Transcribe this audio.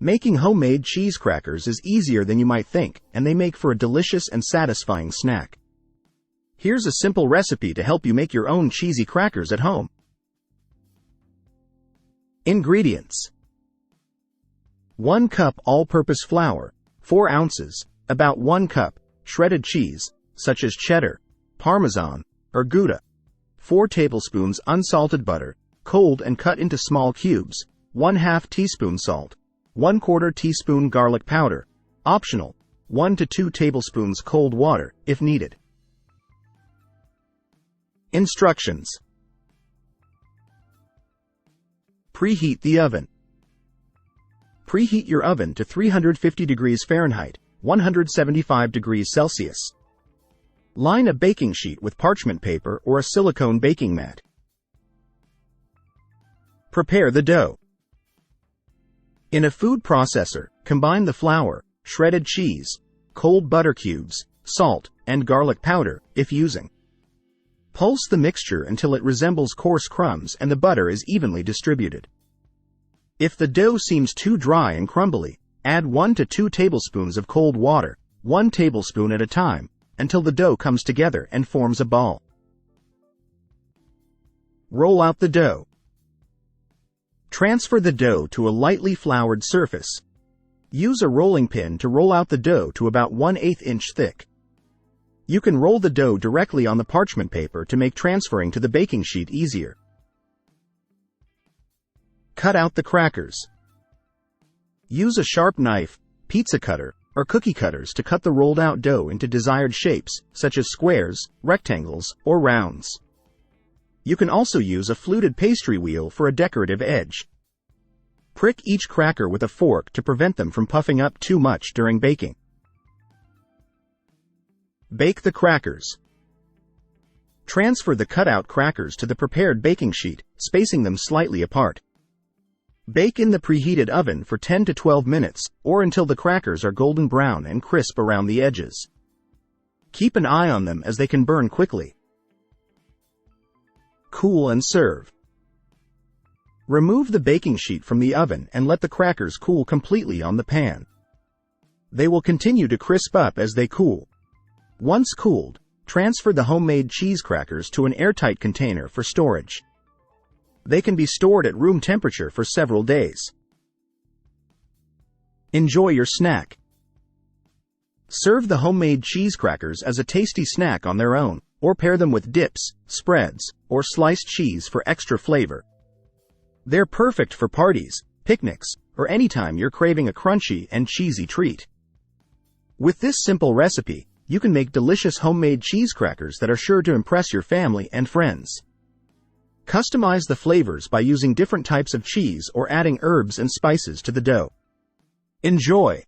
Making homemade cheese crackers is easier than you might think, and they make for a delicious and satisfying snack. Here's a simple recipe to help you make your own cheesy crackers at home. Ingredients: 1 cup all-purpose flour, 4 ounces, about 1 cup, shredded cheese, such as cheddar, Parmesan, or Gouda, 4 tablespoons unsalted butter, cold and cut into small cubes, 1/2 teaspoon salt, 1/4 teaspoon garlic powder, optional, 1 to 2 tablespoons cold water, if needed. Instructions: Preheat the oven. Preheat your oven to 350 degrees Fahrenheit, 175 degrees Celsius. Line a baking sheet with parchment paper or a silicone baking mat. Prepare the dough. In a food processor, combine the flour, shredded cheese, cold butter cubes, salt, and garlic powder, if using. Pulse the mixture until it resembles coarse crumbs and the butter is evenly distributed. If the dough seems too dry and crumbly, add 1 to 2 tablespoons of cold water, 1 tablespoon at a time, until the dough comes together and forms a ball. Roll out the dough. Transfer the dough to a lightly floured surface. Use a rolling pin to roll out the dough to about 1/8 inch thick. You can roll the dough directly on the parchment paper to make transferring to the baking sheet easier. Cut out the crackers. Use a sharp knife, pizza cutter, or cookie cutters to cut the rolled-out dough into desired shapes, such as squares, rectangles, or rounds. You can also use a fluted pastry wheel for a decorative edge. Prick each cracker with a fork to prevent them from puffing up too much during baking. Bake the crackers. Transfer the cut-out crackers to the prepared baking sheet, spacing them slightly apart. Bake in the preheated oven for 10 to 12 minutes, or until the crackers are golden brown and crisp around the edges. Keep an eye on them as they can burn quickly. Cool and serve. Remove the baking sheet from the oven and let the crackers cool completely on the pan. They will continue to crisp up as they cool. Once cooled, transfer the homemade cheese crackers to an airtight container for storage. They can be stored at room temperature for several days. Enjoy your snack. Serve the homemade cheese crackers as a tasty snack on their own, or pair them with dips, spreads, or sliced cheese for extra flavor. They're perfect for parties, picnics, or anytime you're craving a crunchy and cheesy treat. With this simple recipe, you can make delicious homemade cheese crackers that are sure to impress your family and friends. Customize the flavors by using different types of cheese or adding herbs and spices to the dough. Enjoy!